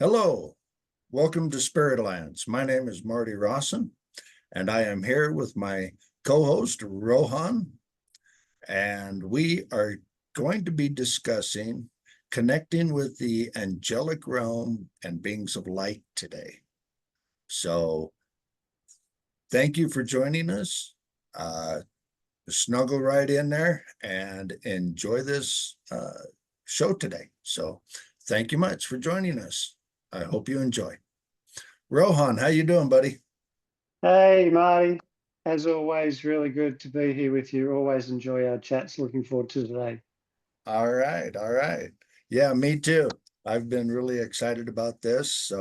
Hello, welcome to Spirit Lands. My name is Marty Rawson, and I am here with my co-host Rohan, and we are going to be discussing connecting with the angelic realm and beings of light today. So, thank you for joining us. Snuggle right in there and enjoy this show today. So, thank you much for joining us. I hope you enjoy. Rohan, how you doing, buddy? Hey, Marty. As always, really good to be here with you. Always enjoy our chats. Looking forward to today. All right, all right. Yeah, me too. I've been really excited about this.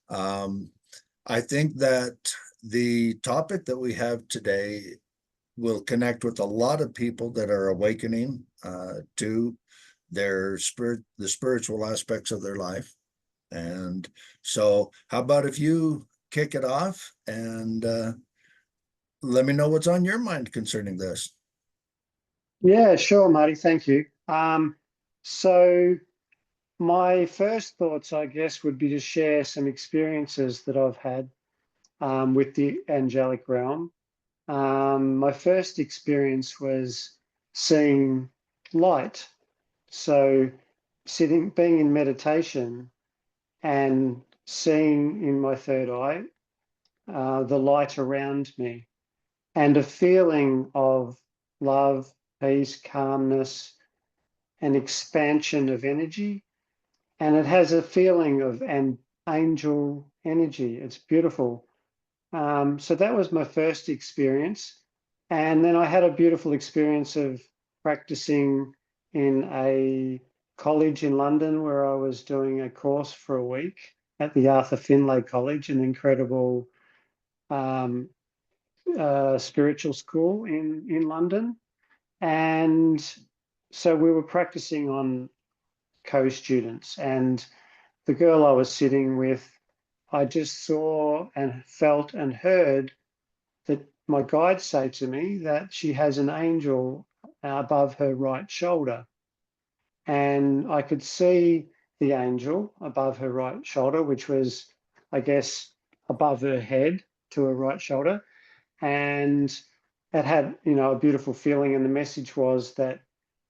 Um, I think that the topic that we have today will connect with a lot of people that are awakening to their the spiritual aspects of their life. And so, how about if you kick it off and let me know what's on your mind concerning this? Yeah, sure, Marty. Thank you. So my first thoughts, I guess, would be to share some experiences that I've had with the angelic realm. My first experience was seeing light. So being in meditation and seeing in my third eye the light around me, and a feeling of love, peace, calmness, and expansion of energy. And it has a feeling of an angel energy. It's beautiful. So that was my first experience. And then I had a beautiful experience of practicing in a college in London where I was doing a course for a week at the Arthur Findlay College, an incredible um, spiritual school in London. And so we were practicing on co-students. And the girl I was sitting with, I just saw and felt and heard that my guide say to me that she has an angel above her right shoulder. And I could see the angel above her right shoulder, which was, I guess, above her head to her right shoulder. And it had, a beautiful feeling. And the message was that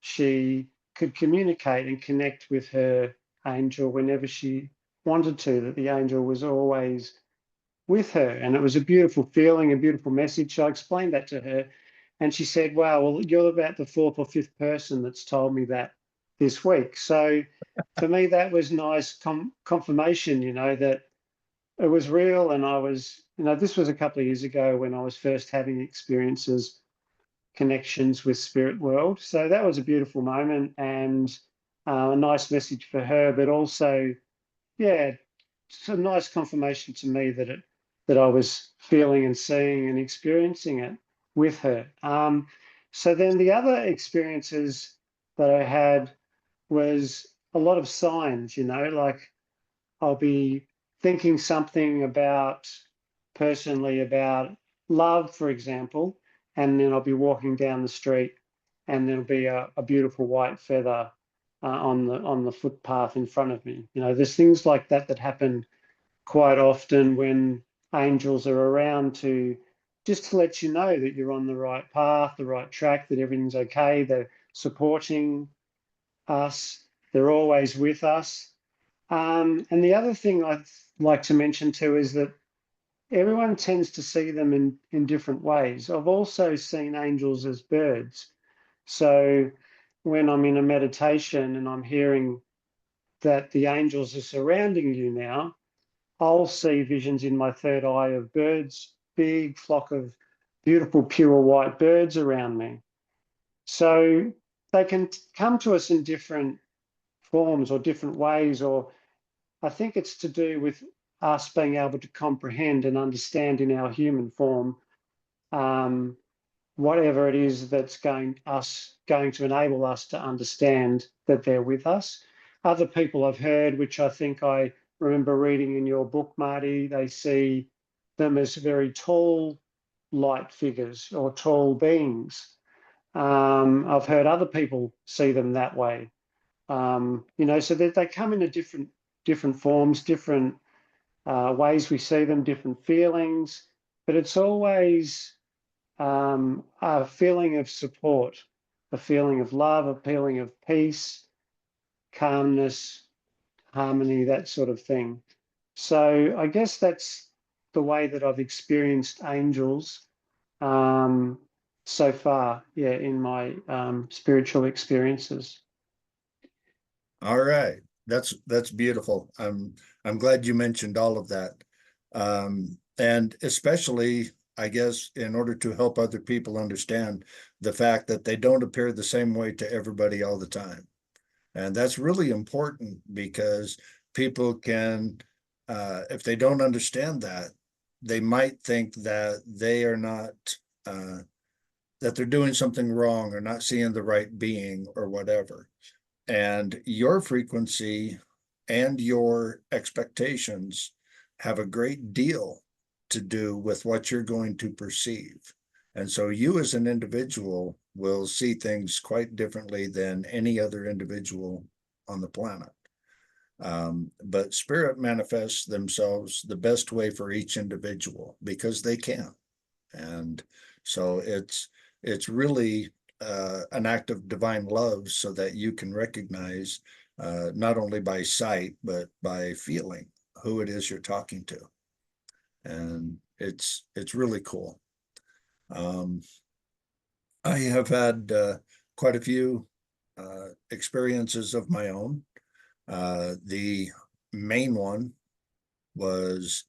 she could communicate and connect with her angel whenever she wanted to, that the angel was always with her. And it was a beautiful feeling, a beautiful message. So I explained that to her. And she said, wow, well, you're about the fourth or fifth person that's told me that this week. So for me, that was nice confirmation, that it was real. And I was, this was a couple of years ago when I was first having experiences, connections with spirit world. So that was a beautiful moment and a nice message for her, but also, yeah, it's a nice confirmation to me that I was feeling and seeing and experiencing it with her. So then the other experiences that I had was a lot of signs, like I'll be thinking something personally about love, for example, and then I'll be walking down the street and there'll be a beautiful white feather on the footpath in front of me. There's things like that that happen quite often when angels are around just to let you know that you're on the right path, the right track, that everything's okay. They're supporting us. They're always with us. And the other thing I'd like to mention too is that everyone tends to see them in different ways. I've also seen angels as birds. So when I'm in a meditation and I'm hearing that the angels are surrounding you now, I'll see visions in my third eye of birds, big flock of beautiful, pure white birds around me. So they can come to us in different forms or different ways, or I think it's to do with us being able to comprehend and understand in our human form um, whatever it is that's going to enable us to understand that they're with us. Other people I've heard, which I think I remember reading in your book, Marty, they see them as very tall light figures or tall beings. I've heard other people see them that way. So that they come in a different different forms, different ways we see them, different feelings, but it's always a feeling of support, a feeling of love, a feeling of peace, calmness, harmony, that sort of thing. So I guess that's the way that I've experienced angels um, so far, yeah, in my spiritual experiences. All right. That's beautiful. I'm glad you mentioned all of that. And especially, I guess, in order to help other people understand the fact that they don't appear the same way to everybody all the time. And that's really important because people can, if they don't understand that, they might think that they are not, uh, that they're doing something wrong or not seeing the right being or whatever. And your frequency and your expectations have a great deal to do with what you're going to perceive. And so you as an individual will see things quite differently than any other individual on the planet. But spirit manifests themselves the best way for each individual because they can. And so it's really an act of divine love so that you can recognize not only by sight but by feeling who it is you're talking to, and it's really cool. um, I have had quite a few experiences of my own. The main one was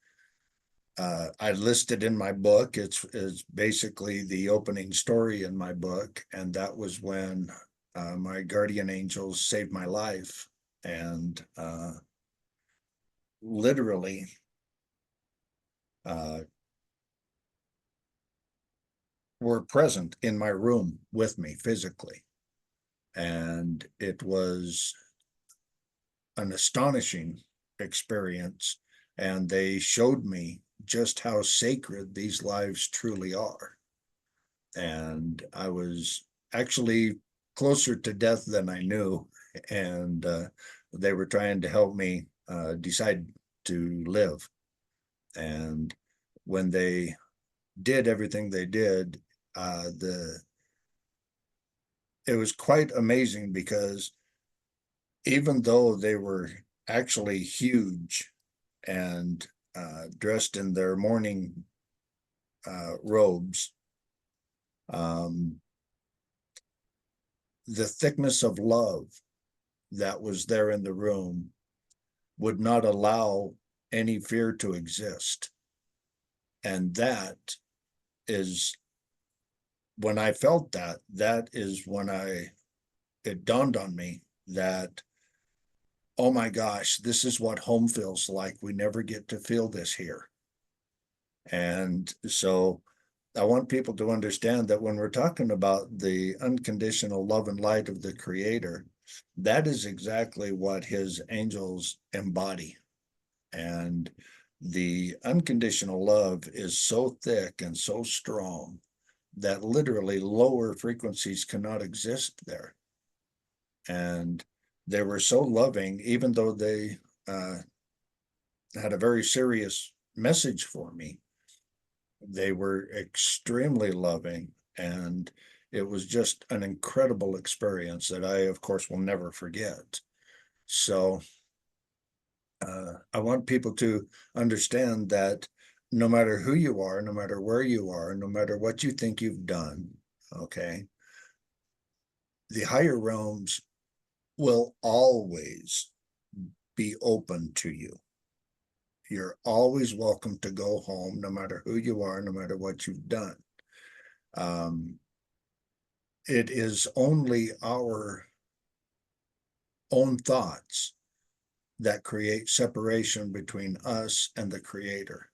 I listed in my book. It's basically the opening story in my book, and that was when my guardian angels saved my life, and literally uh, were present in my room with me physically, and it was an astonishing experience. And they showed me just how sacred these lives truly are. And I was actually closer to death than I knew. And they were trying to help me decide to live. And when they did everything they did, the it was quite amazing because even though they were actually huge and dressed in their mourning robes, um, the thickness of love that was there in the room would not allow any fear to exist. And that is when I felt that, that is when it dawned on me that, oh my gosh, this is what home feels like. We never get to feel this here. And so I want people to understand that when we're talking about the unconditional love and light of the Creator, that is exactly what his angels embody. And the unconditional love is so thick and so strong that literally lower frequencies cannot exist there. And they were so loving, even though they had a very serious message for me. They were extremely loving, and it was just an incredible experience that I, of course, will never forget. So I want people to understand that no matter who you are, no matter where you are, no matter what you think you've done, okay, the higher realms will always be open to you. You're always welcome to go home, no matter who you are, no matter what you've done. Um, it is only our own thoughts that create separation between us and the Creator.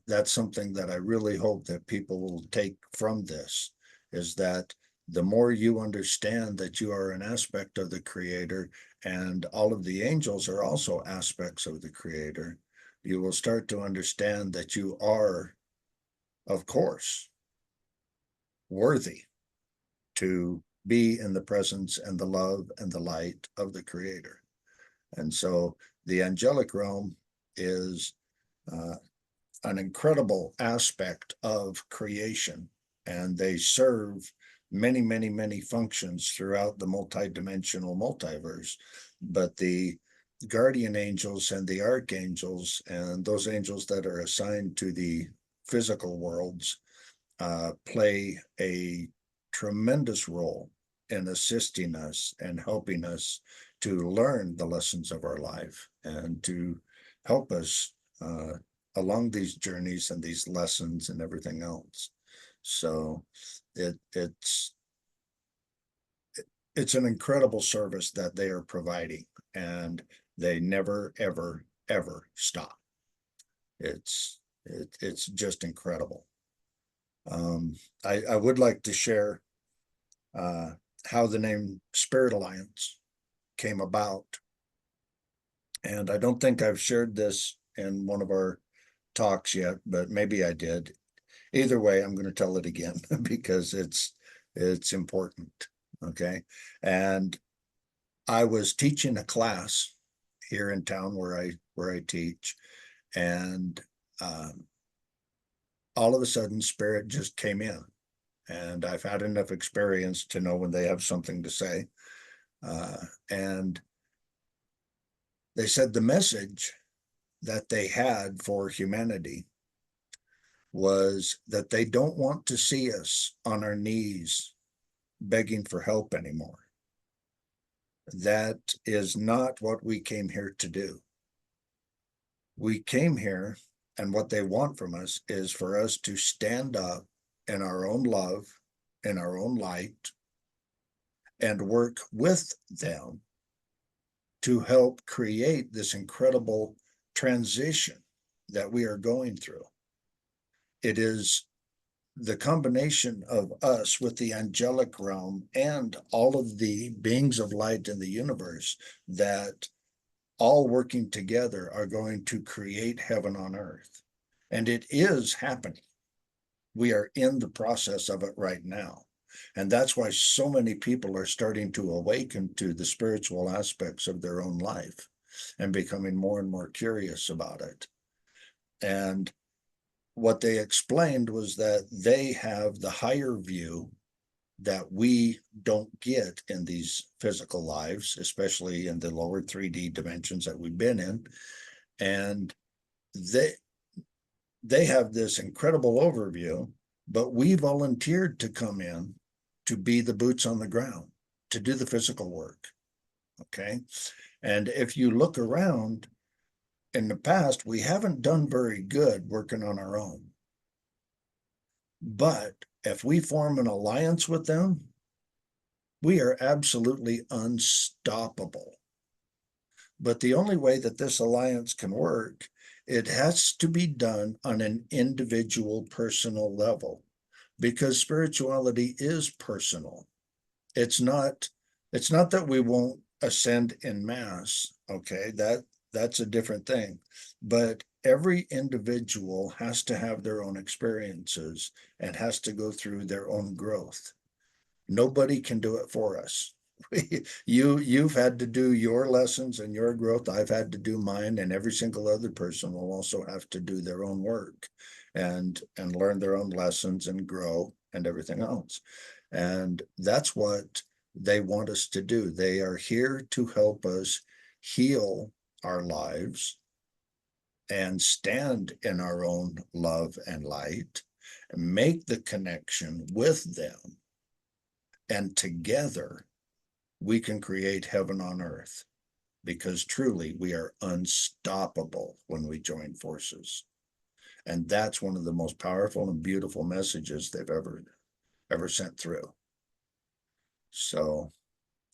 That's something that I really hope that people will take from this, is that the more you understand that you are an aspect of the Creator and all of the angels are also aspects of the Creator, you will start to understand that you are, of course, worthy to be in the presence and the love and the light of the Creator. And so the angelic realm is uh, an incredible aspect of creation, and they serve many, many, many functions throughout the multidimensional multiverse. But the guardian angels and the archangels and those angels that are assigned to the physical worlds play a tremendous role in assisting us and helping us to learn the lessons of our life and to help us along these journeys and these lessons and everything else. So it's it's an incredible service that they are providing, and they never ever ever stop. It's just incredible. Um, I would like to share uh, how the name Spirit Alliance came about. And I don't think I've shared this in one of our talks yet, but maybe I did. Either way, I'm going to tell it again because it's important. Okay. And I was teaching a class here in town where I teach, and um, all of a sudden Spirit just came in. And I've had enough experience to know when they have something to say. Uh, and they said the message that they had for humanity was that they don't want to see us on our knees begging for help anymore. That is not what we came here to do. We came here, and what they want from us is for us to stand up in our own love, in our own light, and work with them to help create this incredible transition that we are going through. It is the combination of us with the angelic realm and all of the beings of light in the universe that all working together are going to create heaven on earth. And it is happening. We are in the process of it right now. And that's why so many people are starting to awaken to the spiritual aspects of their own life and becoming more and more curious about it. And what they explained was that they have the higher view that we don't get in these physical lives, especially in the lower 3D dimensions that we've been in. And they they have this incredible overview, but we volunteered to come in to be the boots on the ground, to do the physical work. Okay. And if you look around in the past, we haven't done very good working on our own. But if we form an alliance with them, we are absolutely unstoppable. But the only way that this alliance can work, it has to be done on an individual personal level, because spirituality is personal. It's not it's not that we won't ascend in mass, okay? That's a different thing. But every individual has to have their own experiences and has to go through their own growth. Nobody can do it for us. You've had to do your lessons and your growth. I've had to do mine, and every single other person will also have to do their own work and learn their own lessons and grow and everything else. And that's what they want us to do. They are here to help us heal our lives and stand in our own love and light, and make the connection with them, and together we can create heaven on earth, because truly we are unstoppable when we join forces. And that's one of the most powerful and beautiful messages they've ever sent through. So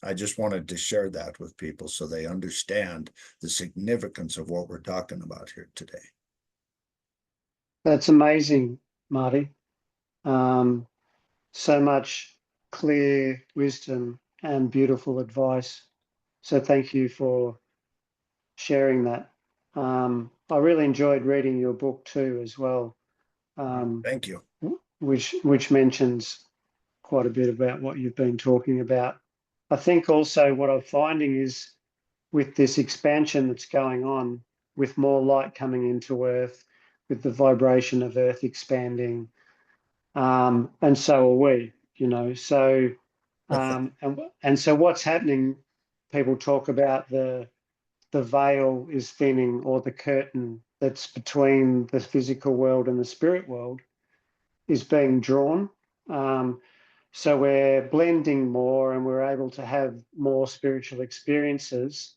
I just wanted to share that with people so they understand the significance of what we're talking about here today. That's amazing, Marty. Um, so much clear wisdom and beautiful advice. So thank you for sharing that. I really enjoyed reading your book too, as well, Thank you. which mentions quite a bit about what you've been talking about. I think also what I'm finding is with this expansion that's going on, with more light coming into Earth, with the vibration of Earth expanding, and so are we. And so what's happening? People talk about the veil is thinning, or the curtain that's between the physical world and the spirit world is being drawn. So we're blending more, and we're able to have more spiritual experiences.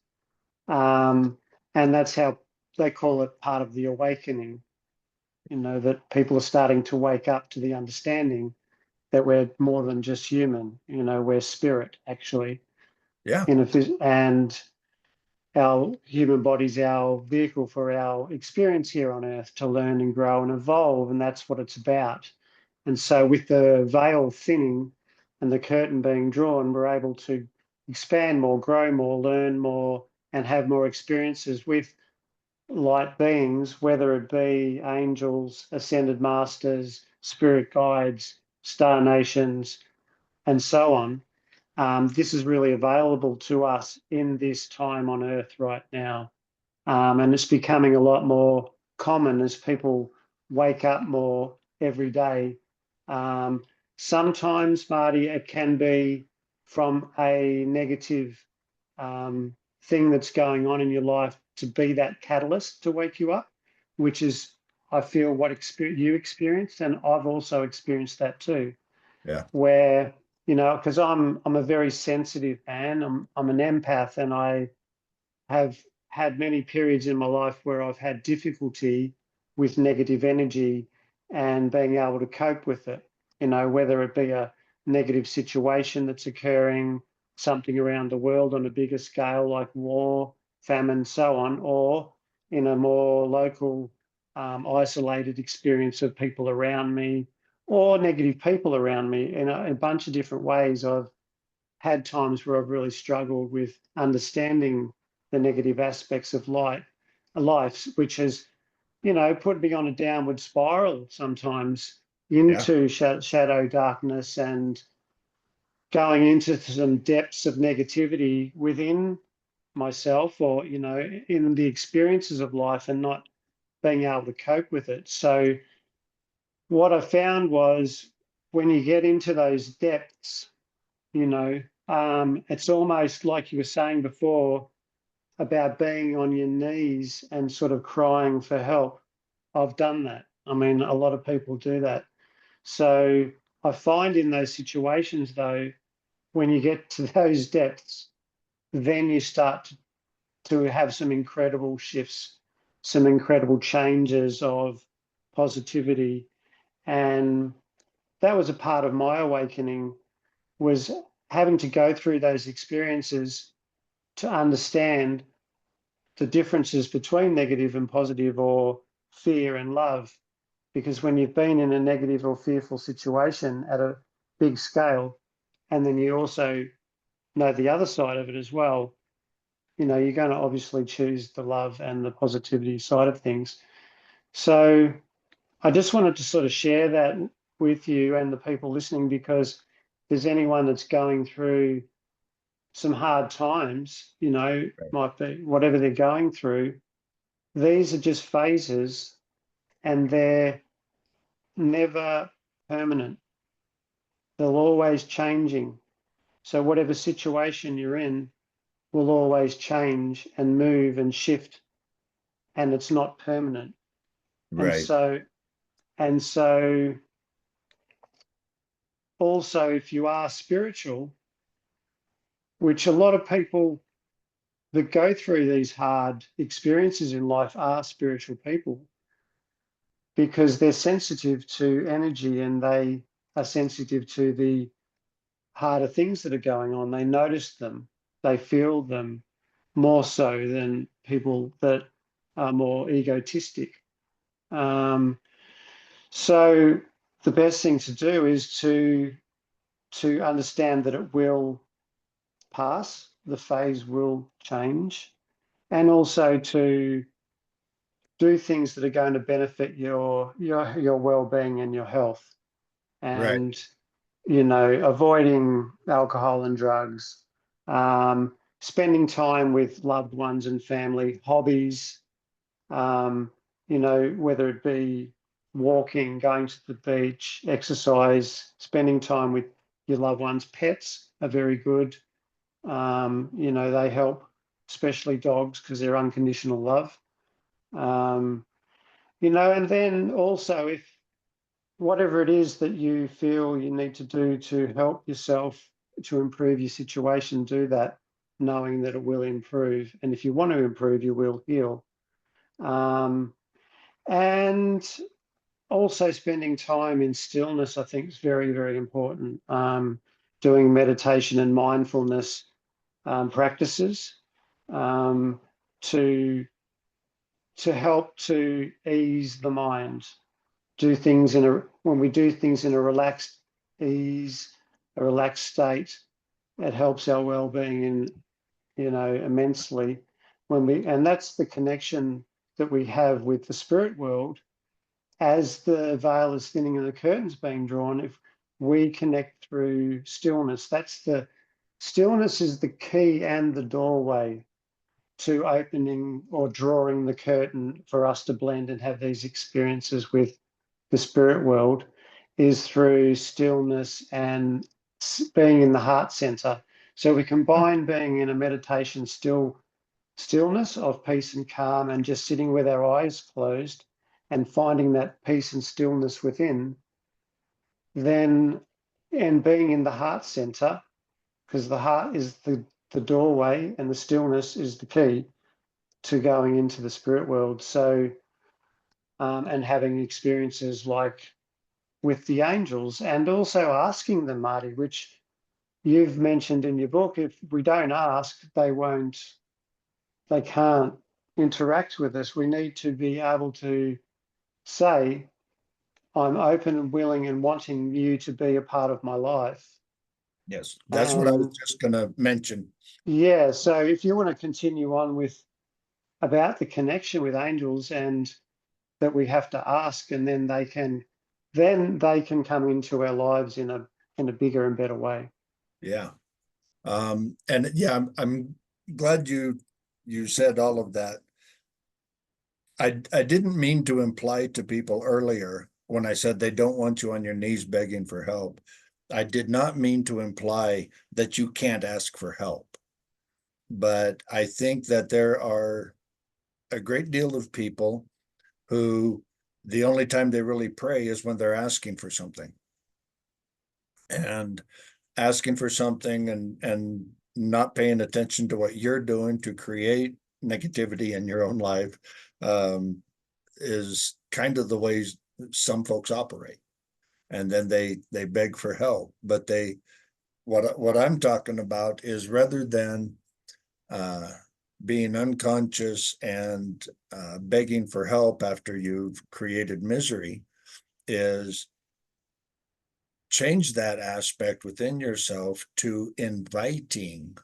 And that's how they call it part of the awakening, that people are starting to wake up to the understanding that we're more than just human, we're spirit actually. Yeah. And our human body's our vehicle for our experience here on Earth to learn and grow and evolve, and that's what it's about. And so, with the veil thinning and the curtain being drawn, we're able to expand more, grow more, learn more, and have more experiences with light beings, whether it be angels, ascended masters, spirit guides, star nations, and so on. This is really available to us in this time on Earth right now. And it's becoming a lot more common as people wake up more every day. Um, Sometimes, Marty, it can be from a negative thing that's going on in your life to be that catalyst to wake you up, which is, I feel, what you experienced, and I've also experienced that too, Yeah. where because I'm a very sensitive man. I'm an empath, and I have had many periods in my life where I've had difficulty with negative energy and being able to cope with it, whether it be a negative situation that's occurring, something around the world on a bigger scale like war, famine, so on, or in a more local, isolated experience of people around me or negative people around me. In a bunch of different ways, I've had times where I've really struggled with understanding the negative aspects of life, which has, put me on a downward spiral sometimes Yeah. into shadow darkness and going into some depths of negativity within myself, or, in the experiences of life, and not being able to cope with it. So what I found was, when you get into those depths, it's almost like you were saying before about being on your knees and sort of crying for help. I've done that. I mean, a lot of people do that. So I find in those situations, though, when you get to those depths, then you start to have some incredible shifts, some incredible changes of positivity. And that was a part of my awakening, was having to go through those experiences to understand the differences between negative and positive, or fear and love. Because when you've been in a negative or fearful situation at a big scale, and then you also know the other side of it as well, you're going to obviously choose the love and the positivity side of things. So I just wanted to sort of share that with you and the people listening, because if there's anyone that's going through some hard times, Right. might be whatever they're going through, these are just phases, and they're never permanent. They're always changing. So whatever situation you're in will always change and move and shift, and it's not permanent. And Right. so, and so also, if you are spiritual, which a lot of people that go through these hard experiences in life are spiritual people, because they're sensitive to energy, and they are sensitive to the harder things that are going on. They notice them, they feel them more so than people that are more egotistic. Um, so the best thing to do is to understand that it will pass, the phase will change, and also to do things that are going to benefit your well-being and your health. Right. And avoiding alcohol and drugs, spending time with loved ones and family, hobbies, um, whether it be walking, going to the beach, exercise, spending time with your loved ones. Pets are very good. They help, especially dogs, because they're unconditional love. Um, and then also, if whatever it is that you feel you need to do to help yourself to improve your situation, do that, knowing that it will improve. And if you want to improve, you will heal. Um, and also spending time in stillness, I think, is very, very important. Doing meditation and mindfulness practices um, to help to ease the mind. When we do things in a relaxed ease, a relaxed state, it helps our well-being immensely. And that's the connection that we have with the spirit world. As the veil is thinning and the curtains being drawn, if we connect through stillness, stillness is the key and the doorway to opening or drawing the curtain for us to blend and have these experiences with the spirit world, is through stillness and being in the heart center. So we combine being in a meditation stillness of peace and calm and just sitting with our eyes closed and finding that peace and stillness within, then and being in the heart center, because the heart is the doorway and the stillness is the key to going into the spirit world. So, and having experiences like with the angels, and also asking them, Marty, which you've mentioned in your book. If we don't ask, they can't interact with us. We need to be able to say, I'm open and willing and wanting you to be a part of my life. Yes, that's what I was And just gonna mention. yeah, so if you want to continue on with about the connection with angels and that we have to ask, and then they can come into our lives in a bigger and better way. Yeah. And yeah, I'm glad you said all of that. I didn't mean to imply to people earlier when I said they don't want you on your knees begging for help. I did not mean to imply that you can't ask for help. But I think that there are a great deal of people who the only time they really pray is when they're asking for something. And asking for something and not paying attention to what you're doing to create negativity in your own life is kind of the ways some folks operate. And then they beg for help. But what I'm talking about is rather than uh, being unconscious and begging for help after you've created misery, is change that aspect within yourself to inviting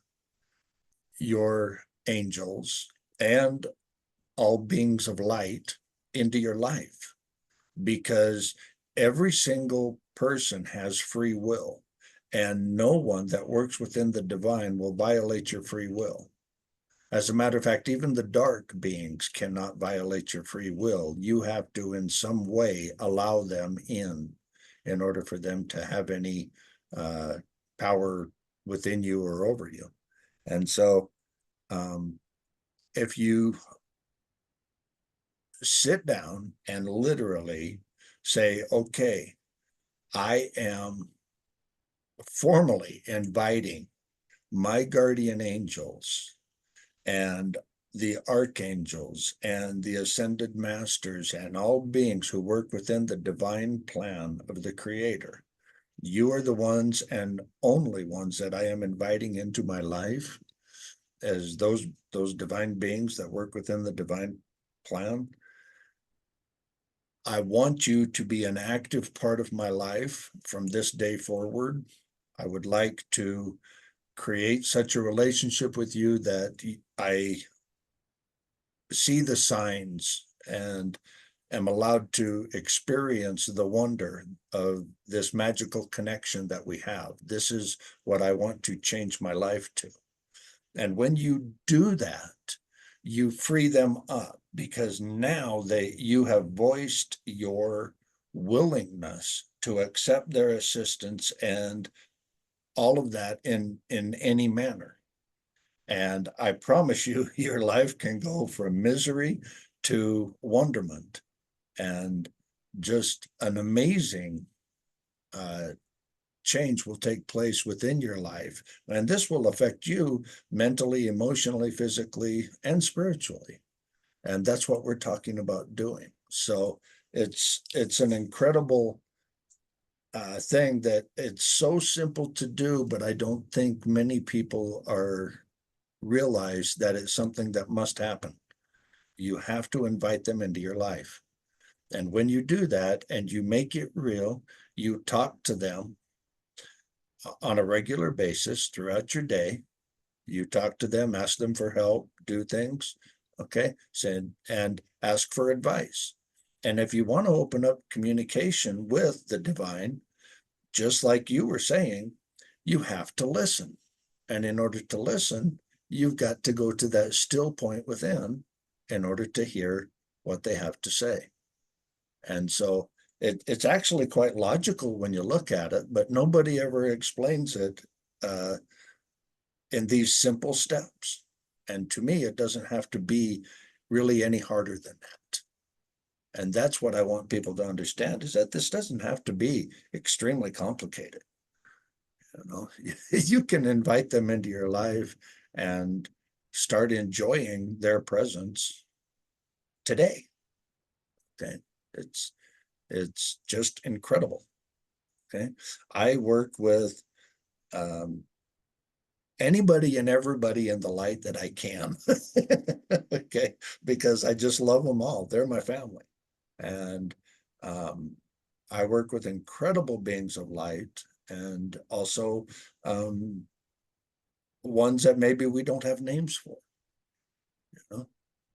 your angels and all beings of light into your life, because every single person has free will, and no one that works within the divine will violate your free will. As a matter of fact, even the dark beings cannot violate your free will. You have to, in some way, allow them in order for them to have any uh, power within you or over you. And so, if you sit down and literally say, okay, I am formally inviting my guardian angels and the archangels and the ascended masters and all beings who work within the divine plan of the creator. You are the ones and only ones that I am inviting into my life as those divine beings that work within the divine plan. I want you to be an active part of my life from this day forward. I would like to create such a relationship with you that I see the signs and am allowed to experience the wonder of this magical connection that we have. This is what I want to change my life to. And when you do that, you free them up because now you have voiced your willingness to accept their assistance and all of that in any manner. And I promise you, your life can go from misery to wonderment and just an amazing change will take place within your life. And this will affect you mentally, emotionally, physically, and spiritually. And that's what we're talking about doing. So it's an incredible thing that it's so simple to do, but I don't think many people are realize that it's something that must happen. You have to invite them into your life. And when you do that and you make it real, you talk to them on a regular basis throughout your day. You talk to them, ask them for help, do things, okay? And ask for advice. And if you want to open up communication with the divine, just like you were saying, you have to listen. And in order to listen, you've got to go to that still point within in order to hear what they have to say. And so it's actually quite logical when you look at it, but nobody ever explains it in these simple steps. And to me, it doesn't have to be really any harder than that. And that's what I want people to understand is that this doesn't have to be extremely complicated. You know, you can invite them into your life and start enjoying their presence today. Okay. It's it's just incredible. Okay. I work with anybody and everybody in the light that I can. Okay. Because I just love them all. They're my family. And um, I work with incredible beings of light and also ones that maybe we don't have names for, you know,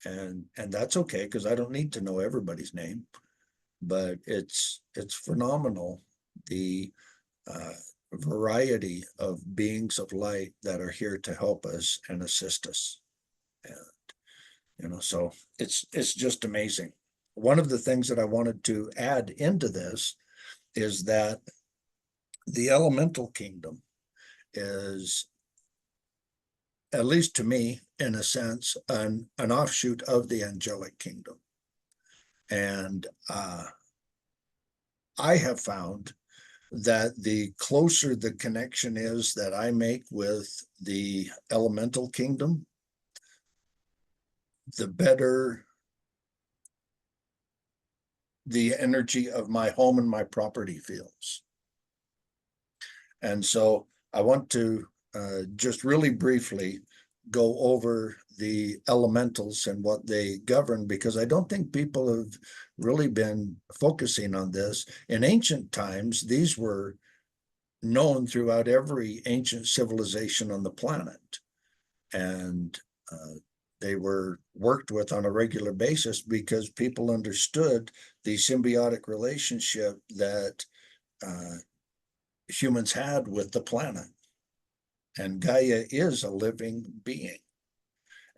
and that's okay because I don't need to know everybody's name, but it's phenomenal the uh, variety of beings of light that are here to help us and assist us. And so it's just amazing. One of the things that I wanted to add into this is that the elemental kingdom is, at least to me, in a sense, an offshoot of the angelic kingdom. And I have found that the closer the connection is that I make with the elemental kingdom, the better the energy of my home and my property feels. And so I want to just really briefly go over the elementals and what they govern, because I don't think people have really been focusing on this. In ancient times, these were known throughout every ancient civilization on the planet. And they were worked with on a regular basis because people understood the symbiotic relationship that humans had with the planet. And Gaia is a living being.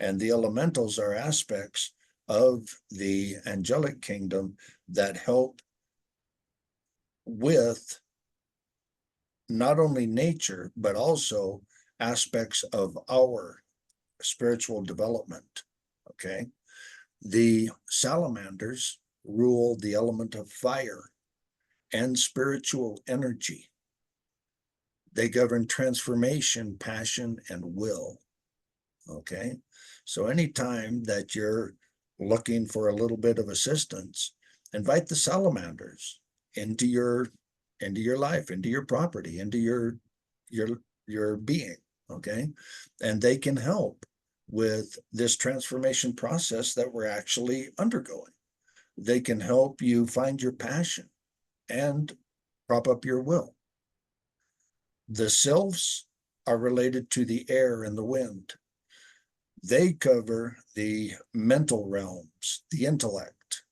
And the elementals are aspects of the angelic kingdom that help with not only nature, but also aspects of our spiritual development. Okay. The salamanders rule the element of fire and spiritual energy. They govern transformation, passion, and will. Okay. So anytime that you're looking for a little bit of assistance, invite the salamanders into your life, into your property, into your being. Okay. And they can help with this transformation process that we're actually undergoing. They can help you find your passion and prop up your will. The sylphs are related to the air and the wind. They cover the mental realms, the intellect.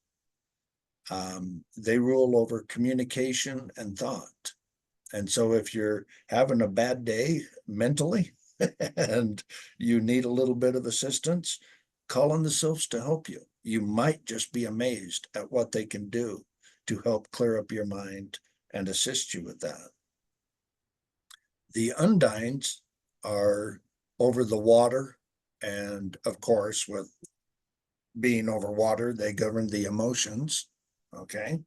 They rule over communication and thought. And so if you're having a bad day mentally, and you need a little bit of assistance, call on the sylphs to help you. You might just be amazed at what they can do to help clear up your mind and assist you with that. The undines are over the water, and of course, with being over water, they govern the emotions. Okay.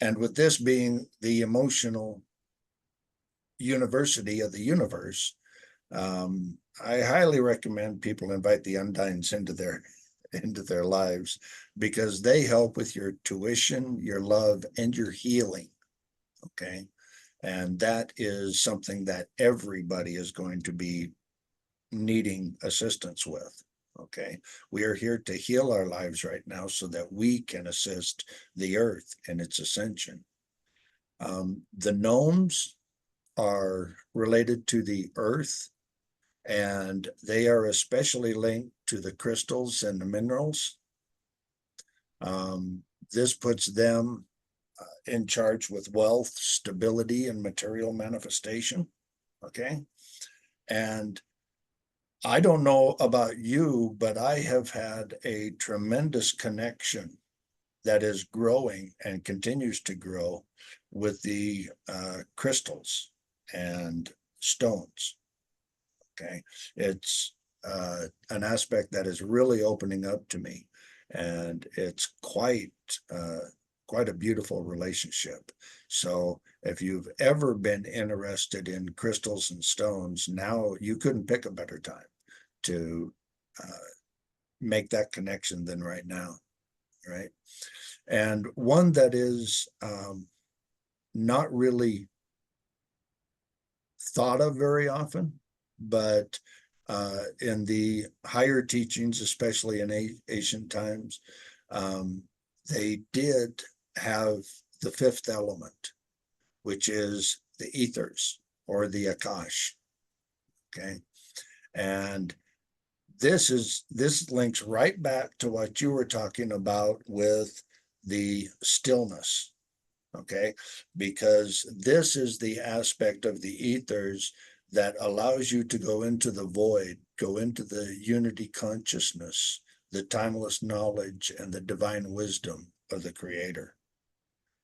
And with this being the emotional university of the universe, I highly recommend people invite the undines into their lives, because they help with your tuition, your love, and your healing. Okay. And that is something that everybody is going to be needing assistance with. Okay. We are here to heal our lives right now so that we can assist the earth in its ascension. The gnomes are related to the earth, and they are especially linked to the crystals and the minerals. This puts them in charge with wealth, stability, and material manifestation. Okay. And I don't know about you, but I have had a tremendous connection that is growing and continues to grow with the crystals and stones. Okay. It's an aspect that is really opening up to me. And it's quite a beautiful relationship. So if you've ever been interested in crystals and stones, now you couldn't pick a better time to make that connection than right now, right? And one that is not really thought of very often, but in the higher teachings, especially in ancient times, they did have the fifth element, which is the ethers or the Akash. Okay. And this links right back to what you were talking about with the stillness. Okay. Because this is the aspect of the ethers that allows you to go into the void, go into the unity consciousness, the timeless knowledge, and the divine wisdom of the creator.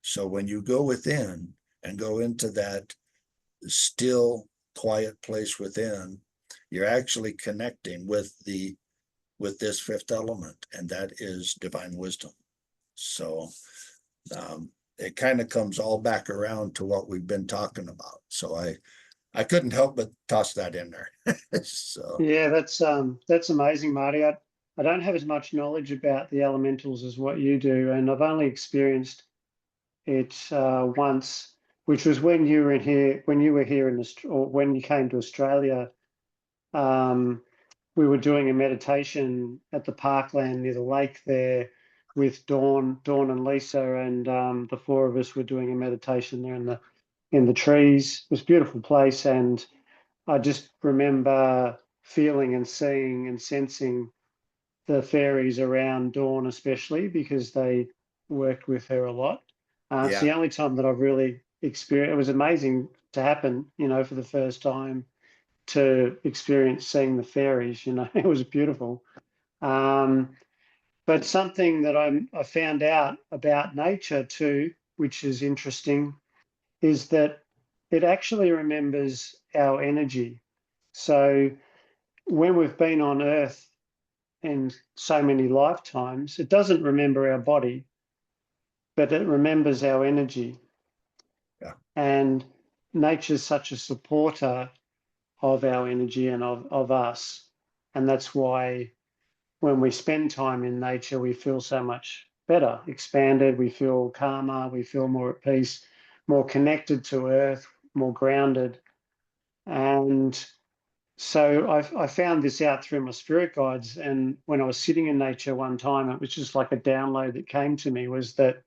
So when you go within and go into that still, quiet place within, you're actually connecting with this fifth element, and that is divine wisdom. So it kind of comes all back around to what we've been talking about. So I couldn't help but toss that in there. So Yeah, that's amazing, Marty. I don't have as much knowledge about the elementals as what you do, and I've only experienced it once, which was when you were here, or when you came to Australia. Um, we were doing a meditation at the parkland near the lake there with Dawn and Lisa, and the four of us were doing a meditation there in the trees. It was a beautiful place, and I just remember feeling and seeing and sensing the fairies around Dawn, especially because they worked with her a lot. It's yeah, the only time that I've really experienced. It was amazing to happen, for the first time, to experience seeing the fairies. It was beautiful. Um, but something that I found out about nature too, which is interesting, is that it actually remembers our energy. So when we've been on Earth in so many lifetimes, it doesn't remember our body, but it remembers our energy. yeah, And nature's such a supporter of our energy and of us. And that's why when we spend time in nature, we feel so much better, expanded, we feel calmer, we feel more at peace, more connected to Earth, more grounded. And so I found this out through my spirit guides. And when I was sitting in nature one time, it was just like a download that came to me, was that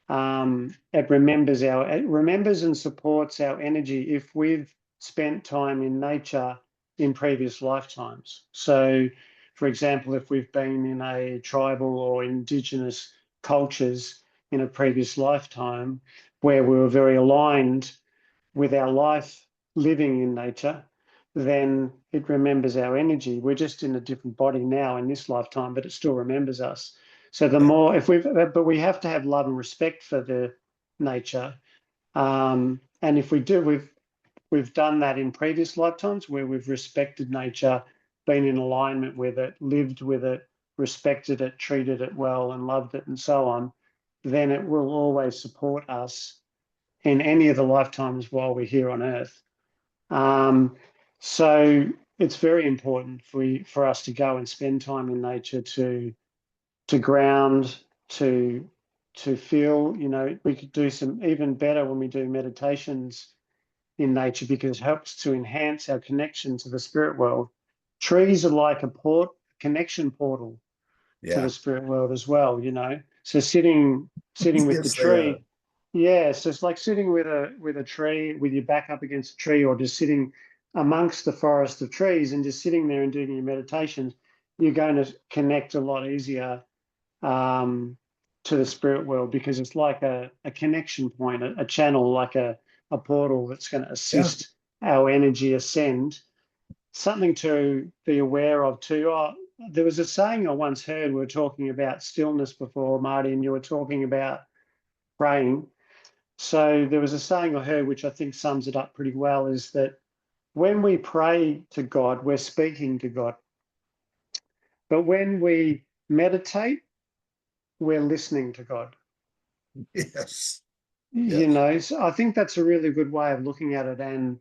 it remembers and supports our energy if we've spent time in nature in previous lifetimes. So, for example, if we've been in a tribal or indigenous cultures in a previous lifetime where we were very aligned with our life living in nature, then it remembers our energy. We're just in a different body now in this lifetime, but it still remembers us. So the Yeah. more, but we have to have love and respect for the nature. And if we do, we've done that in previous lifetimes where we've respected nature, been in alignment with it, lived with it, respected it, treated it well, and loved it, and so on. Then it will always support us in any of the lifetimes while we're here on Earth. Um, so it's very important for us to go and spend time in nature to ground, to feel. You know, we could do some even better when we do meditations in nature because it helps to enhance our connection to the spirit world. Trees are like a connection portal to the Yeah. spirit world as well, you know. So sitting with the Yes, they are. tree, yeah, so it's like sitting with a tree with your back up against a tree, or just sitting amongst the forest of trees and just sitting there and doing your meditations. You're going to connect a lot easier um, to the spirit world because it's like a connection point, a channel, like a portal that's going to Yeah. assist our energy ascend. Something to be aware of too. Oh, there was a saying I once heard. We were talking about stillness before, Marty, and you were talking about praying. So there was a saying I heard, which I think sums it up pretty well, is that when we pray to God, we're speaking to God. But when we meditate, we're listening to God. Yes. You Yes. know, so I think that's a really good way of looking at it. And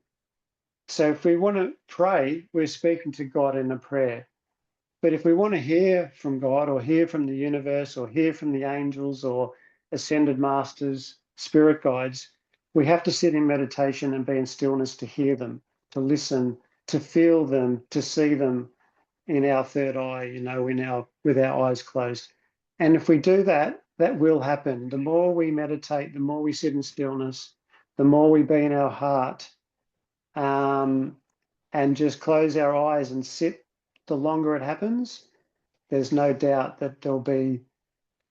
so if we want to pray, we're speaking to God in a prayer. But if we want to hear from God or hear from the universe or hear from the angels or ascended masters, spirit guides, we have to sit in meditation and be in stillness to hear them, to listen, to feel them, to see them in our third eye, you know, with our eyes closed. And if we do that, that will happen. The more we meditate, the more we sit in stillness, the more we be in our heart, um, and just close our eyes and sit, the longer it happens, there's no doubt that there'll be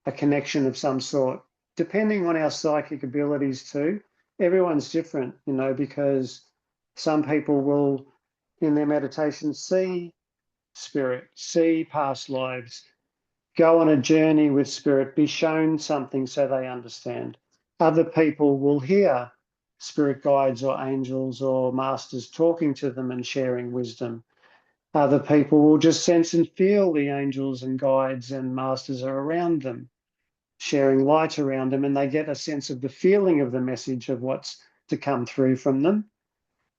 a connection of some sort, depending on our psychic abilities too. Everyone's different, you know, because some people will, in their meditation, see spirit, see past lives, go on a journey with spirit, be shown something so they understand. Other people will hear spirit guides or angels or masters talking to them and sharing wisdom. Other people will just sense and feel the angels and guides and masters are around them, sharing light around them, and they get a sense of the feeling of the message of what's to come through from them.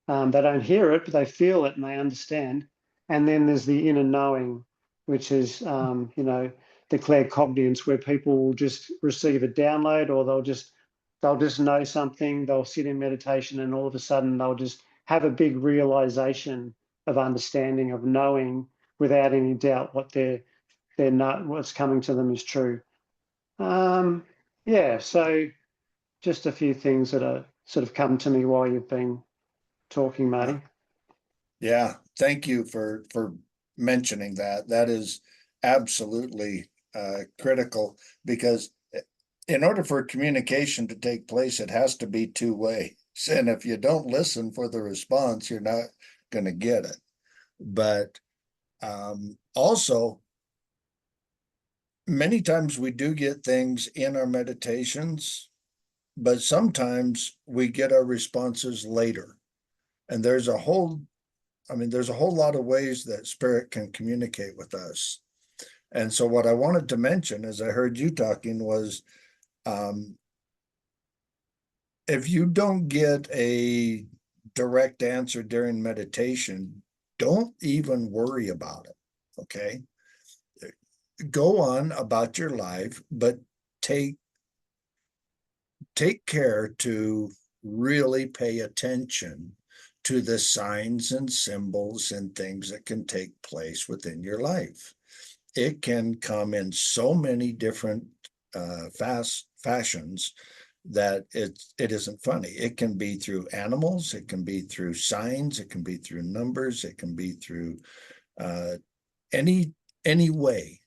They don't hear it, but they feel it and they understand. And then there's the inner knowing, which is, you know, the claircognizance, where people will just receive a download, or they'll just know something. They'll sit in meditation, and all of a sudden they'll just have a big realization of understanding, of knowing without any doubt they're not, what's coming to them is true. Um, yeah, so just a few things that are sort of come to me while you've been talking, Yeah. Marty. Yeah. Thank you for mentioning that. That is absolutely critical because in order for communication to take place, it has to be two-way. And if you don't listen for the response, you're not going to get it. But also, many times we do get things in our meditations, but sometimes we get our responses later. And there's a whole lot of ways that spirit can communicate with us. And so what I wanted to mention as I heard you talking was um, if you don't get a direct answer during meditation, don't even worry about it. Okay. Go on about your life, but take take care to really pay attention to the signs and symbols and things that can take place within your life. It can come in so many different fast fashions that it isn't funny. It can be through animals, it can be through signs, it can be through numbers, it can be through uh, any any way.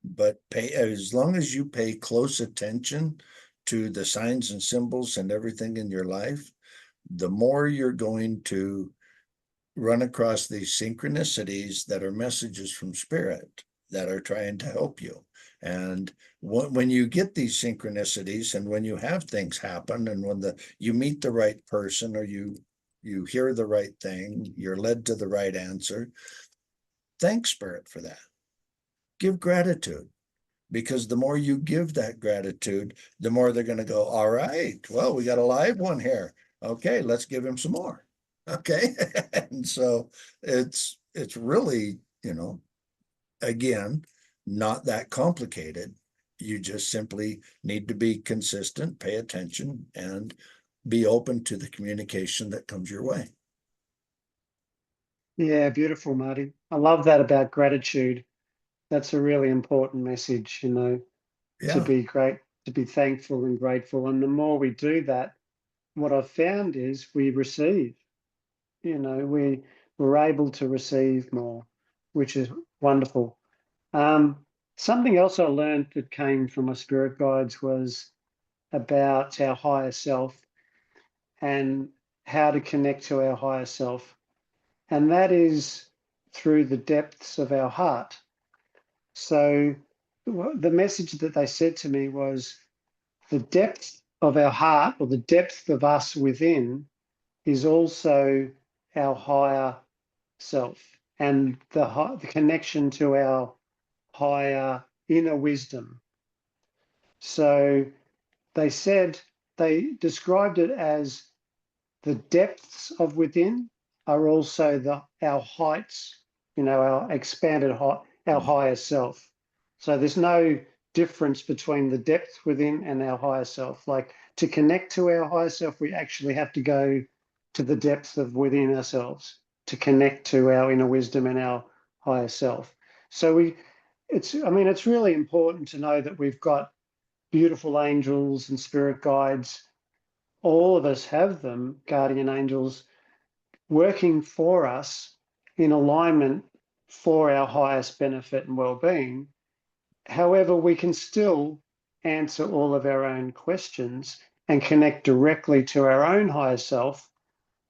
But pay as long as you pay close attention to the signs and symbols and everything in your life, the more you're going to run across these synchronicities that are messages from spirit that are trying to help you. And when you get these synchronicities and when you have things happen and when you meet the right person or you hear the right thing, you're led to the right answer, thank spirit for that. Give gratitude, because the more you give that gratitude, the more they're going to go, all right, well, we got a live one here. Okay, let's give him some more. Okay. And so it's really, again, not that complicated. You just simply need to be consistent, pay attention, and be open to the communication that comes your way. Yeah, beautiful, Marty. I love that about gratitude. That's a really important message, to Yeah. be great, to be thankful and grateful. And the more we do that, what I've found is we receive, we're able to receive more, which is wonderful. Um, Something else I learned that came from my spirit guides was about our higher self and how to connect to our higher self. And that is through the depths of our heart. So the message that they said to me was the depth of our heart, or the depth of us within, is also our higher self, and the connection to our higher inner wisdom. So they described it as the depths of within are also our heights, our expanded height, our higher self. So there's no difference between the depth within and our higher self. Like, to connect to our higher self, we actually have to go to the depths of within ourselves to connect to our inner wisdom and our higher self. So it's really important to know that we've got beautiful angels and spirit guides. All of us have them, guardian angels, working for us in alignment for our highest benefit and well-being. However, we can still answer all of our own questions and connect directly to our own higher self,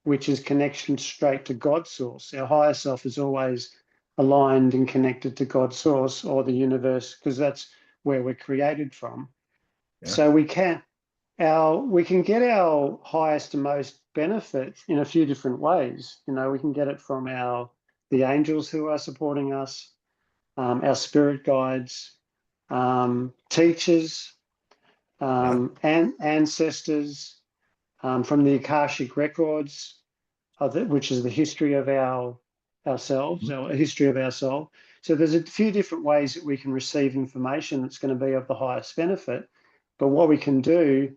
which is connection straight to God's source. Our higher self is always aligned and connected to God's source or the universe, because that's where we're created from. Yeah. So we can get our highest and most benefit in a few different ways. We can get it from the angels who are supporting us, our spirit guides, teachers, Yeah. and ancestors, from the Akashic records, which is the history of ourselves, our history of our soul. So there's a few different ways that we can receive information that's going to be of the highest benefit. But what we can do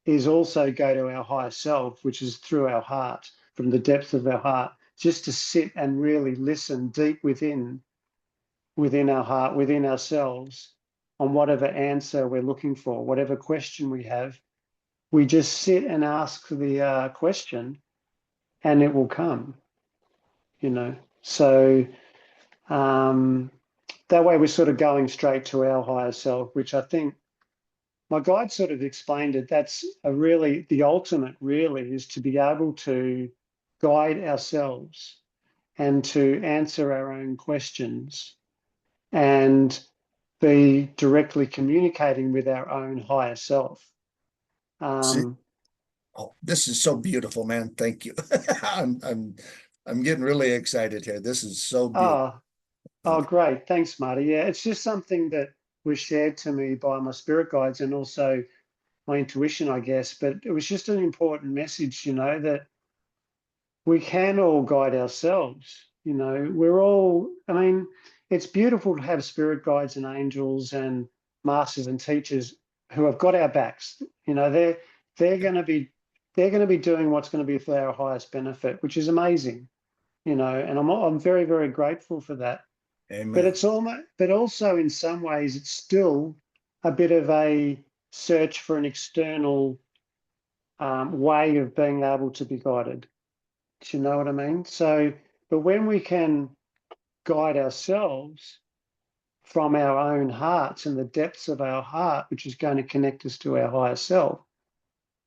is also go to our higher self, which is through our heart, from the depth of our heart, just to sit and really listen deep within our heart, within ourselves, on whatever answer we're looking for, whatever question we have. We just sit and ask the question, and it will come. So that way we're sort of going straight to our higher self, which I think my guide sort of explained it. That's the ultimate really is to be able to guide ourselves and to answer our own questions and be directly communicating with our own higher self. See, Um, oh, this is so beautiful, man. Thank you. I'm getting really excited here. This is so beautiful. oh, oh, great. Thanks, Marty. Yeah, it's just something that was shared to me by my spirit guides and also my intuition, I guess. But it was just an important message, that we can all guide ourselves. It's beautiful to have spirit guides and angels and masters and teachers who have got our backs. They're going to be doing what's going to be for our highest benefit, which is amazing. And I'm very, very grateful for that. But Amen. also in some ways it's still a bit of a search for an external way of being able to be guided. Do you know what I mean? So, but when we can guide ourselves from our own hearts and the depths of our heart, which is going to connect us to our higher self,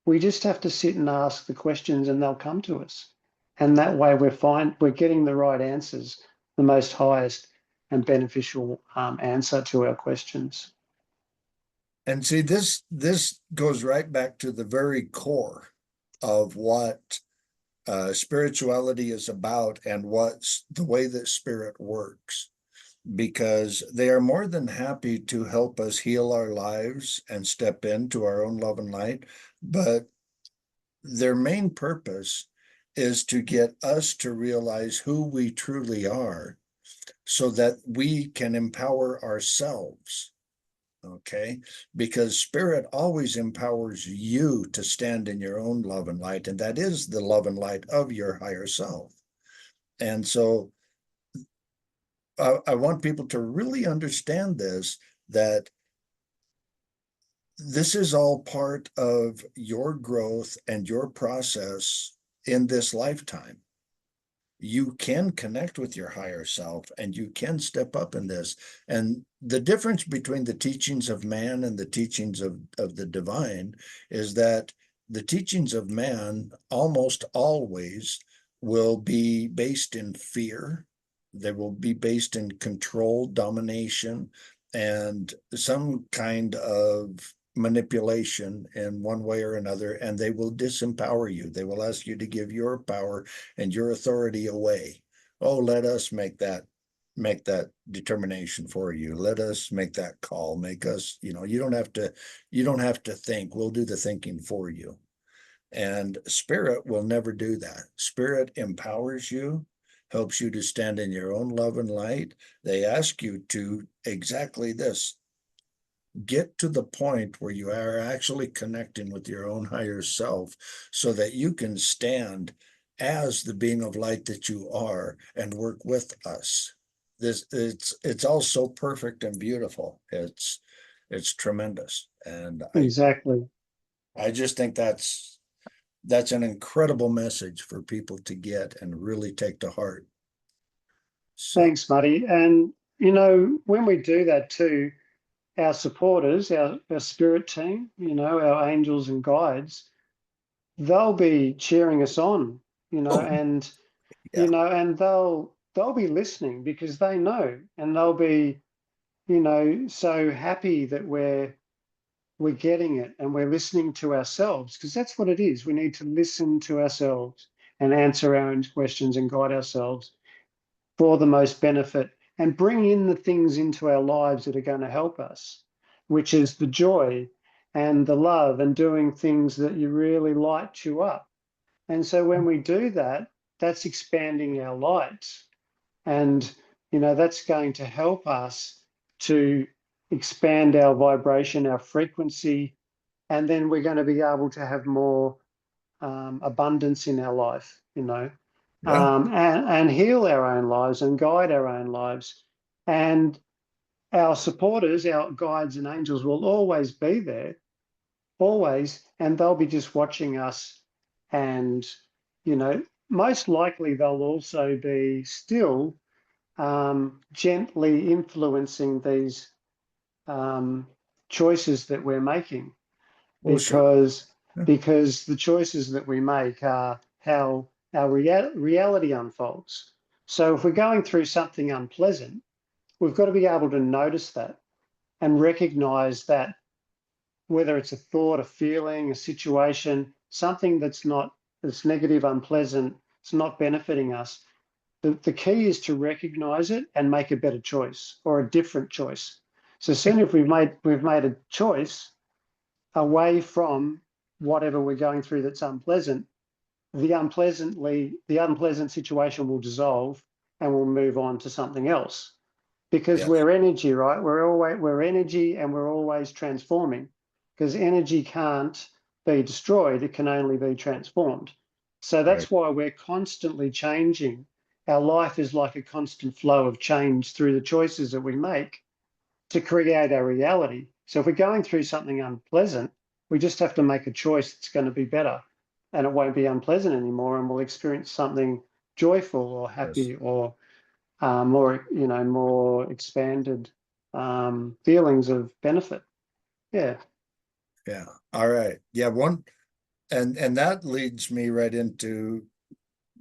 we just have to sit and ask the questions and they'll come to us. And that way we're getting the right answers, the most highest and beneficial answer to our questions. And see, this goes right back to the very core of what spirituality is about and what's the way that spirit works, because they are more than happy to help us heal our lives and step into our own love and light. But their main purpose is to get us to realize who we truly are so that we can empower ourselves. Okay, because spirit always empowers you to stand in your own love and light, and that is the love and light of your higher self. And so I want people to really understand this, that this is all part of your growth and your process in this lifetime. You can connect with your higher self and you can step up in this. And the difference between the teachings of man and the teachings of the divine is that the teachings of man almost always will be based in fear. They will be based in control, domination, and some kind of manipulation in one way or another, and they will disempower you. They will ask you to give your power and your authority away. Oh, let us make that determination for you. Let us make that call. Make us, you don't have to think. We'll do the thinking for you. And spirit will never do that. Spirit empowers you, helps you to stand in your own love and light. They ask you to exactly this: get to the point where you are actually connecting with your own higher self so that you can stand as the being of light that you are and work with us. This it's all so perfect and beautiful. It's tremendous. And Exactly. I just think that's an incredible message for people to get and really take to heart. So Thanks, Muddy. And, when we do that too, our supporters, our spirit team, our angels and guides, they'll be cheering us on, oh and, yeah, and they'll be listening because they know, and they'll be, so happy that we're getting it and we're listening to ourselves, because that's what it is. We need to listen to ourselves and answer our own questions and guide ourselves for the most benefit and bring in the things into our lives that are going to help us, which is the joy and the love and doing things that you really light you up. And so when we do that, that's expanding our light. And, that's going to help us to expand our vibration, our frequency, and then we're going to be able to have more abundance in our life, yeah, and heal our own lives and guide our own lives. And our supporters, our guides and angels will always be there, always, and they'll be just watching us. And, most likely they'll also be still gently influencing these um, choices that we're making, well, sure. because Yeah. because the choices that we make are how our reality unfolds. So if we're going through something unpleasant, we've got to be able to notice that and recognize that, whether it's a thought, a feeling, a situation, something that's negative, unpleasant, it's not benefiting us. The key is to recognize it and make a better choice or a different choice. So soon if we've made a choice away from whatever we're going through that's unpleasant, the unpleasant situation will dissolve and we'll move on to something else. Because Yes, we're energy, right? We're energy and we're always transforming. Because energy can't be destroyed, it can only be transformed. So right. that's why we're constantly changing. Our life is like a constant flow of change through the choices that we make to create our reality. So if we're going through something unpleasant, we just have to make a choice that's going to be better, and it won't be unpleasant anymore, and we'll experience something joyful or Yes. happy or more expanded feelings of benefit. Yeah. Yeah. All right. Yeah. And that leads me right into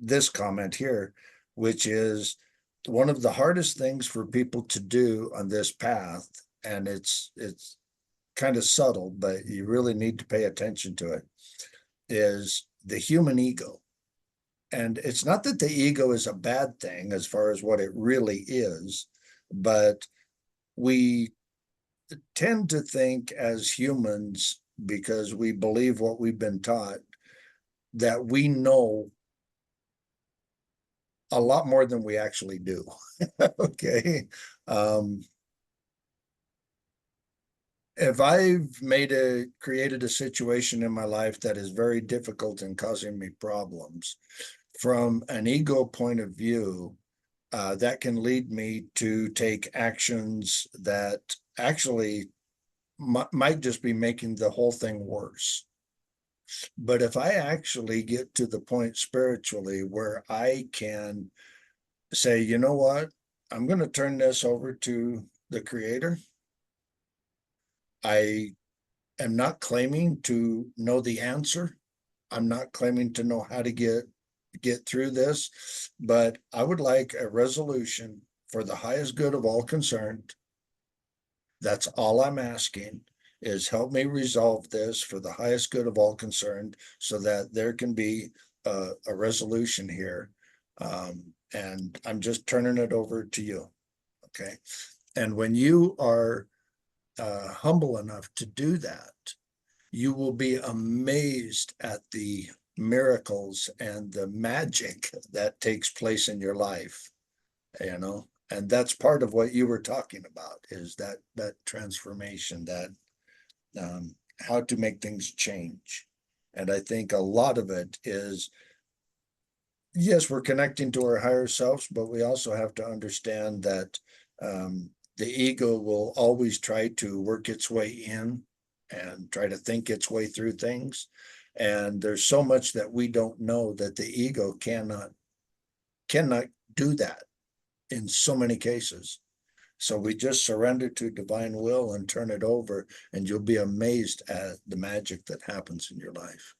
this comment here, which is one of the hardest things for people to do on this path, and it's kind of subtle, but you really need to pay attention to it, is the human ego. And it's not that the ego is a bad thing as far as what it really is, but we tend to think as humans, because we believe what we've been taught, that we know a lot more than we actually do. Okay. Um, if I've created a situation in my life that is very difficult and causing me problems, from an ego point of view, that can lead me to take actions that actually might just be making the whole thing worse. But if I actually get to the point spiritually where I can say, you know what, I'm going to turn this over to the creator. I am not claiming to know the answer. I'm not claiming to know how to get through this, but I would like a resolution for the highest good of all concerned. That's all I'm asking, is help me resolve this for the highest good of all concerned so that there can be a resolution here. And I'm just turning it over to you. Okay. And when you are humble enough to do that, you will be amazed at the miracles and the magic that takes place in your life, you know. And that's part of what you were talking about, is that transformation, that how to make things change. And I think a lot of it is, yes, we're connecting to our higher selves, but we also have to understand that the ego will always try to work its way in and try to think its way through things. And there's so much that we don't know that the ego cannot do that in so many cases. So we just surrender to divine will and turn it over, and you'll be amazed at the magic that happens in your life.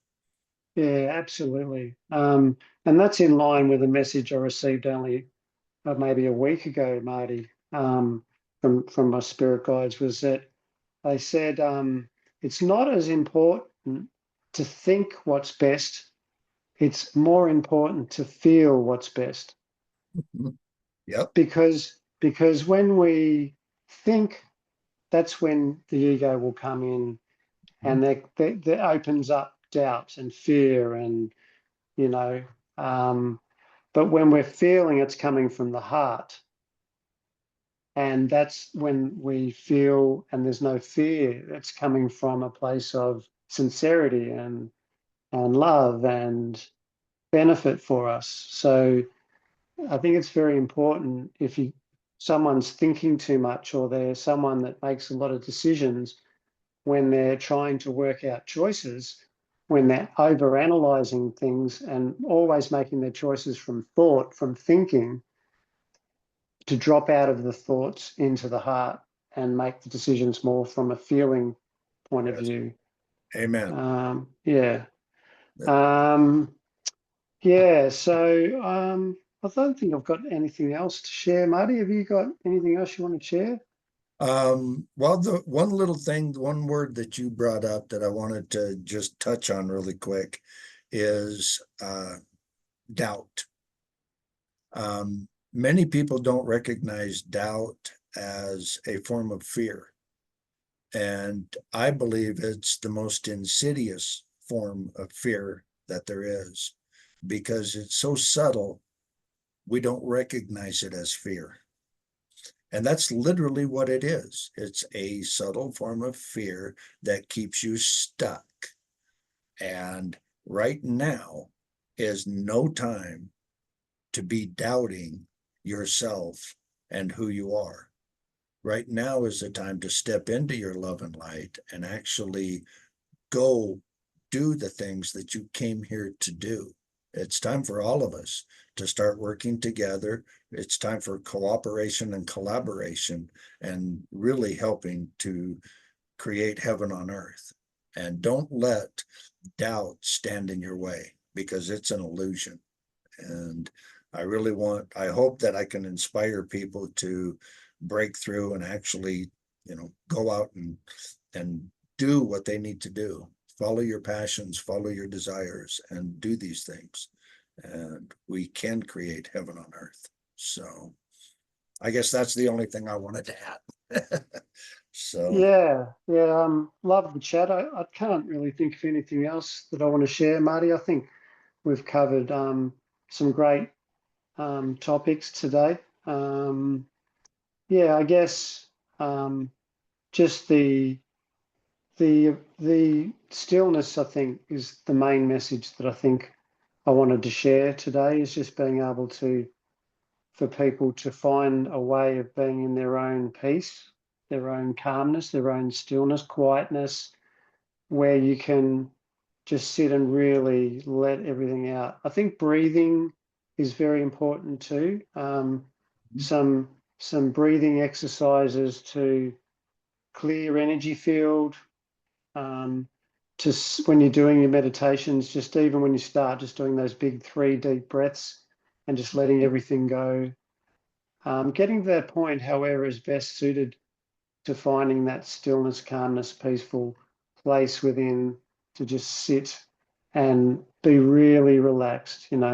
Yeah, absolutely. And that's in line with a message I received only maybe a week ago, Marty, from my spirit guides, was that they said it's not as important to think what's best. It's more important to feel what's best. Yep. Because when we think, that's when the ego will come in, and that opens up doubt and fear, and you know um, but when we're feeling, it's coming from the heart, and that's when we feel, and there's no fear. It's coming from a place of sincerity and love and benefit for us. So I think it's very important, if someone's thinking too much, or they're someone that makes a lot of decisions when they're trying to work out choices, when they're over analyzing things and always making their choices from thought, from thinking, to drop out of the thoughts into the heart and make the decisions more from a feeling point of Yes. view. Amen. Yeah. Um, yeah. So I don't think I've got anything else to share. Marty, have you got anything else you want to share? Well, the one little thing, one word that you brought up that I wanted to just touch on really quick is doubt. Many people don't recognize doubt as a form of fear. And I believe it's the most insidious form of fear that there is, because it's so subtle, we don't recognize it as fear. And that's literally what it is. It's a subtle form of fear that keeps you stuck. And right now is no time to be doubting yourself and who you are. Right now is the time to step into your love and light and actually go do the things that you came here to do. It's time for all of us to start working together. It's time for cooperation and collaboration, and really helping to create heaven on earth. And don't let doubt stand in your way, because it's an illusion. And I hope that I can inspire people to break through and actually, go out and do what they need to do. Follow your passions, follow your desires, and do these things. And we can create heaven on earth. So I guess that's the only thing I wanted to add. So, Yeah, yeah. Love the chat. I can't really think of anything else that I want to share, Marty. I think we've covered some great topics today. Yeah, I guess just the stillness, I think, is the main message that I think I wanted to share today, is just being able to, for people to find a way of being in their own peace, their own calmness, their own stillness, quietness, where you can just sit and really let everything out. I think breathing is very important too. Some some breathing exercises to clear your energy field. Um, just when you're doing your meditations, just even when you start, just doing those big 3 deep breaths and just letting everything go. Getting to that point, however, is best suited to finding that stillness, calmness, peaceful place within, to just sit and be really relaxed, And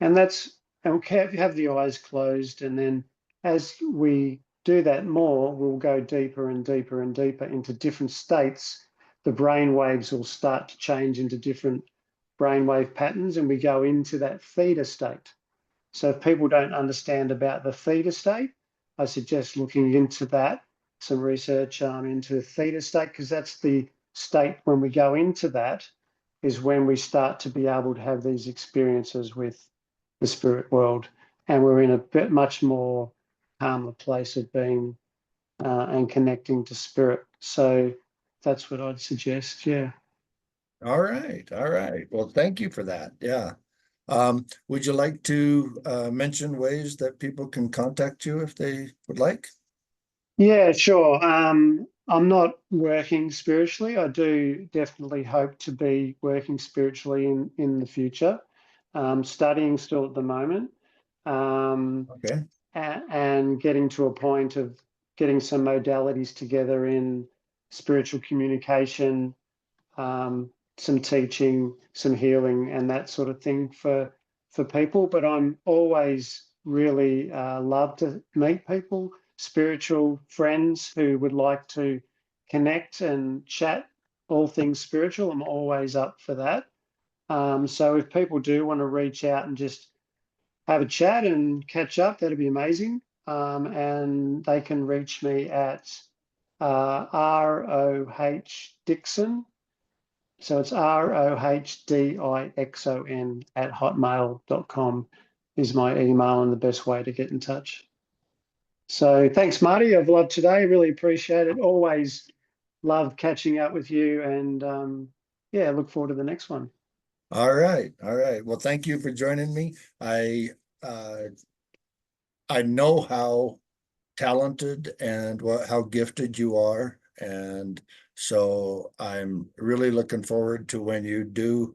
and have the eyes closed. And then as we do that more, we'll go deeper and deeper and deeper into different states. The brain waves will start to change into different brainwave patterns, and we go into that theta state. So if people don't understand about the theta state, I suggest looking into that, some research into the theta state, because that's the state when we go into that is when we start to be able to have these experiences with the spirit world. And we're in a bit much more calmer place of being and connecting to spirit. So that's what I'd suggest. Yeah. all right, all right. Well, thank you for that. Yeah. Would you like to mention ways that people can contact you if they would like? Yeah, sure. I'm not working spiritually. I do definitely hope to be working spiritually in the future. Studying still at the moment, um, Okay. and getting to a point of getting some modalities together in spiritual communication, some teaching, some healing, and that sort of thing for people. But I'm always really love to meet people, spiritual friends who would like to connect and chat all things spiritual. I'm always up for that. So if people do want to reach out and just have a chat and catch up, that'd be amazing. And they can reach me at ROH Dixon, so it's ROHDIXON at hotmail.com is my email and the best way to get in touch. So thanks, Marty. I've loved today. Really appreciate it. Always love catching up with you. And yeah, look forward to the next one. All right, all right. Well, thank you for joining me. Uh I know how talented and how gifted you are. And so I'm really looking forward to when you do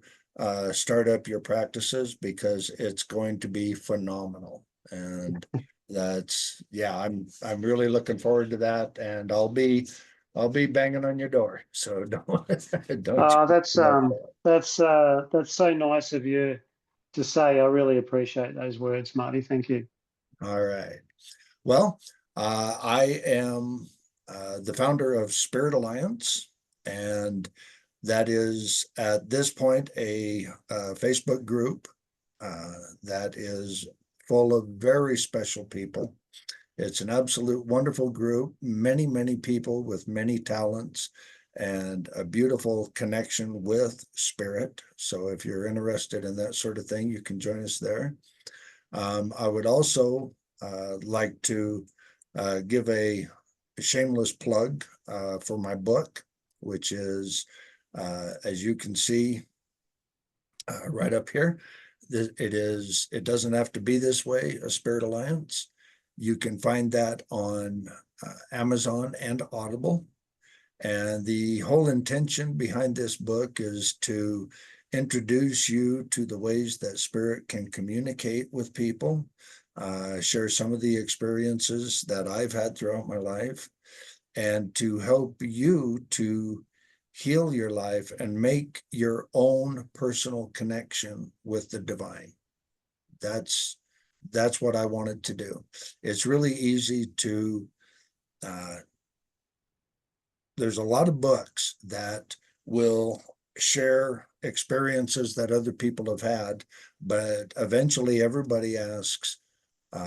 start up your practices, because it's going to be phenomenal. And yeah, I'm really looking forward to that. And I'll be banging on your door. So don't Uh, you that's about um, that. that's so nice of you to say. I really appreciate those words, Marty. Thank you. All right. Well, I am the founder of Spirit Alliance, and that is at this point a Facebook group that is full of very special people. It's an absolute wonderful group, many, many people with many talents and a beautiful connection with spirit. So if you're interested in that sort of thing, you can join us there. I would also like to give a shameless plug for my book, which is, as you can see right up here, it doesn't have to be this way, A Spirit Alliance. You can find that on Amazon and Audible. And the whole intention behind this book is to introduce you to the ways that spirit can communicate with people, share some of the experiences that I've had throughout my life, and to help you to heal your life and make your own personal connection with the divine. That's that's what I wanted to do. It's really easy to uh, there's a lot of books that will share experiences that other people have had, but eventually everybody asks,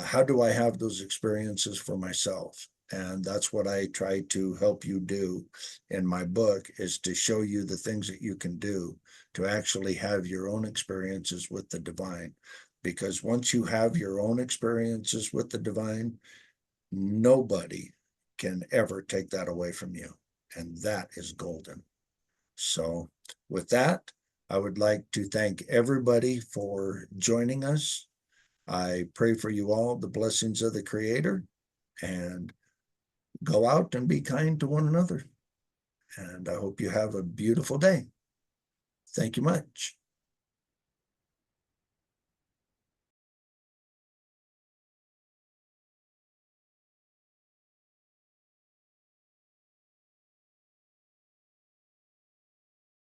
how do I have those experiences for myself? And that's what I try to help you do in my book, is to show you the things that you can do to actually have your own experiences with the divine. Because once you have your own experiences with the divine, nobody can ever take that away from you. And that is golden. So, with that, I would like to thank everybody for joining us. I pray for you all the blessings of the Creator, and go out and be kind to one another. And I hope you have a beautiful day. Thank you much.